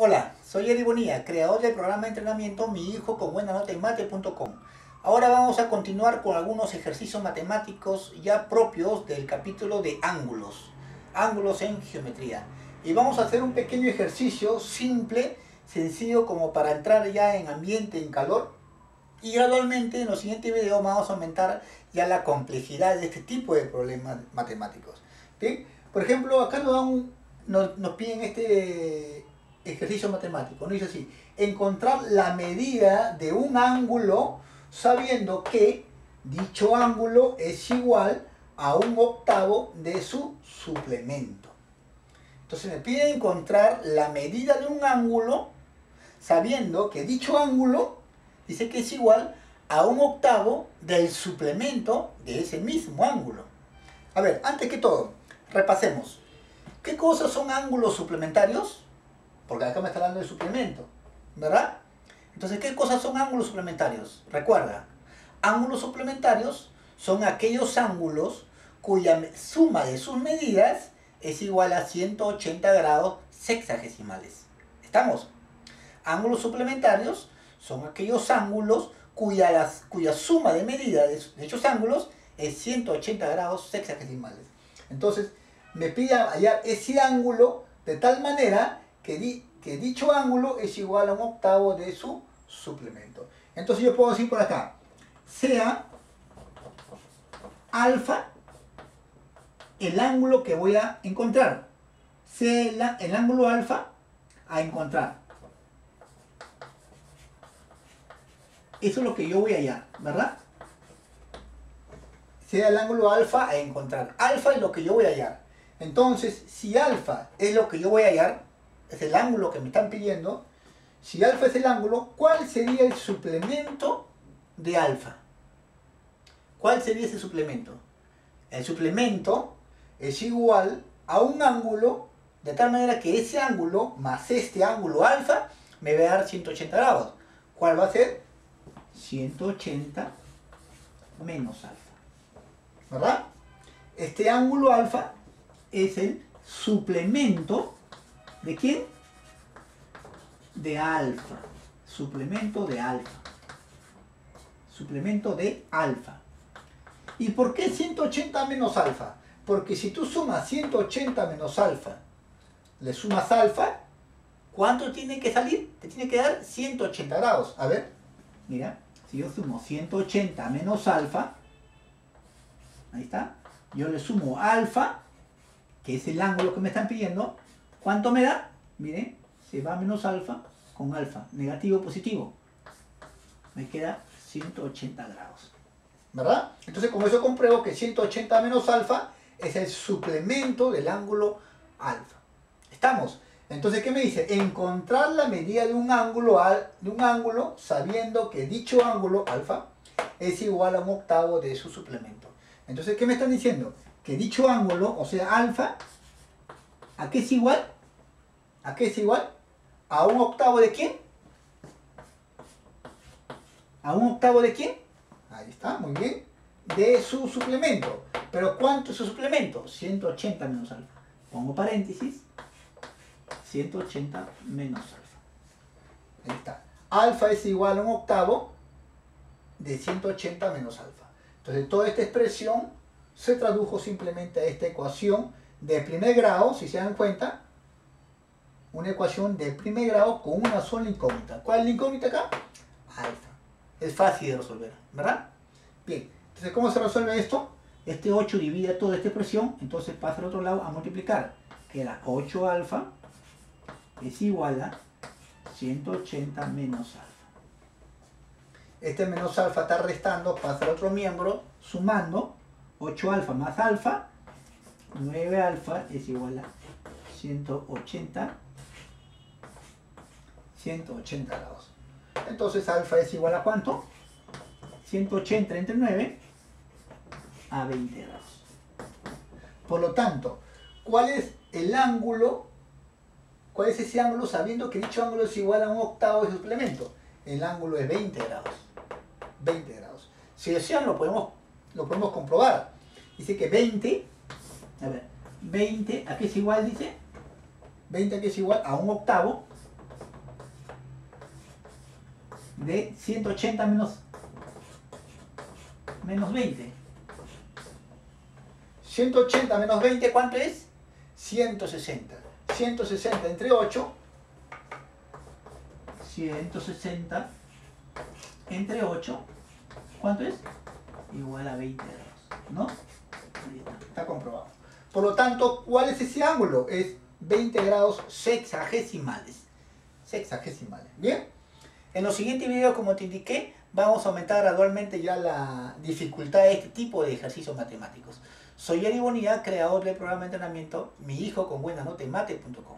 Hola, soy Eddie Bonilla, creador del programa de entrenamiento Mi Hijo con Buena Nota en Mate.com. Ahora vamos a continuar con algunos ejercicios matemáticos ya propios del capítulo de ángulos en geometría. Y vamos a hacer un pequeño ejercicio simple, sencillo, como para entrar ya en ambiente, en calor. Y gradualmente en los siguientes videos vamos a aumentar ya la complejidad de este tipo de problemas matemáticos. ¿Bien? Por ejemplo, acá nos piden este ejercicio matemático. Nos dice así: encontrar la medida de un ángulo sabiendo que dicho ángulo es igual a 1/8 de su suplemento. Entonces me pide encontrar la medida de un ángulo sabiendo que dicho ángulo dice que es igual a 1/8 del suplemento de ese mismo ángulo. A ver, antes que todo, repasemos. ¿Qué cosas son ángulos suplementarios? Porque acá me está hablando de suplemento, ¿verdad? Entonces, ¿qué cosas son ángulos suplementarios? Recuerda, ángulos suplementarios son aquellos ángulos cuya suma de sus medidas es igual a 180 grados sexagesimales. ¿Estamos? Ángulos suplementarios son aquellos ángulos cuya suma de medidas de dichos ángulos es 180 grados sexagesimales. Entonces, me pide hallar ese ángulo de tal manera que dicho ángulo es igual a 1/8 de su suplemento. Entonces yo puedo decir por acá, sea alfa el ángulo que voy a encontrar. Sea el ángulo alfa a encontrar. Eso es lo que yo voy a hallar, ¿verdad? Sea el ángulo alfa a encontrar. Alfa es lo que yo voy a hallar. Entonces, si alfa es lo que yo voy a hallar, es el ángulo que me están pidiendo, si alfa es el ángulo, ¿cuál sería el suplemento de alfa? ¿Cuál sería ese suplemento? El suplemento es igual a un ángulo, de tal manera que ese ángulo más este ángulo alfa me va a dar 180 grados. ¿Cuál va a ser? 180 menos alfa. ¿Verdad? Este ángulo alfa es el suplemento ¿de quién? De alfa. Suplemento de alfa. Suplemento de alfa. ¿Y por qué 180 menos alfa? Porque si tú sumas 180 menos alfa, le sumas alfa, ¿cuánto tiene que salir? Te tiene que dar 180 grados. A ver, mira, si yo sumo 180 menos alfa, ahí está, yo le sumo alfa, que es el ángulo que me están pidiendo, ¿cuánto me da? Miren, se va menos alfa con alfa, negativo positivo. Me queda 180 grados. ¿Verdad? Entonces con eso compruebo que 180 menos alfa es el suplemento del ángulo alfa. ¿Estamos? Entonces, ¿qué me dice? Encontrar la medida de un ángulo sabiendo que dicho ángulo alfa es igual a 1/8 de su suplemento. Entonces, ¿qué me están diciendo? Que dicho ángulo, o sea alfa, ¿a qué es igual? ¿A qué es igual? ¿A 1/8 de quién? ¿A 1/8 de quién? Ahí está, muy bien. De su suplemento. ¿Pero cuánto es su suplemento? 180 menos alfa. Pongo paréntesis. 180 menos alfa. Ahí está. Alfa es igual a 1/8 de 180 menos alfa. Entonces, toda esta expresión se tradujo simplemente a esta ecuación de primer grado, si se dan cuenta. Una ecuación de primer grado con una sola incógnita. ¿Cuál es la incógnita acá? Alfa. Es fácil de resolver, ¿verdad? Bien, entonces ¿cómo se resuelve esto? Este 8 divide toda esta expresión, entonces pasa al otro lado a multiplicar. Queda 8 alfa es igual a 180 menos alfa. Este menos alfa está restando, pasa al otro miembro, sumando 8 alfa más alfa, 9 alfa es igual a 180 grados. Entonces alfa es igual a ¿cuánto? 180 entre 9 a 20 grados. Por lo tanto, ¿cuál es el ángulo? ¿Cuál es ese ángulo sabiendo que dicho ángulo es igual a 1/8 de suplemento? El ángulo es 20 grados. 20 grados. Si desean lo podemos comprobar. Dice que 20, a ver, 20, ¿a qué es igual? Dice 20 a qué es igual a 1/8 de 180 menos 20. 180 menos 20, ¿cuánto es? 160. 160 entre 8. 160 entre 8. ¿Cuánto es? Igual a 20 grados, ¿no? Ahí está comprobado. Por lo tanto, ¿cuál es ese ángulo? Es 20 grados sexagesimales. Sexagesimales. ¿Bien? En los siguientes videos, como te indiqué, vamos a aumentar gradualmente ya la dificultad de este tipo de ejercicios matemáticos. Soy Eri Bonilla, creador del programa de entrenamiento Mi Hijo con Buena Nota en Mate.com.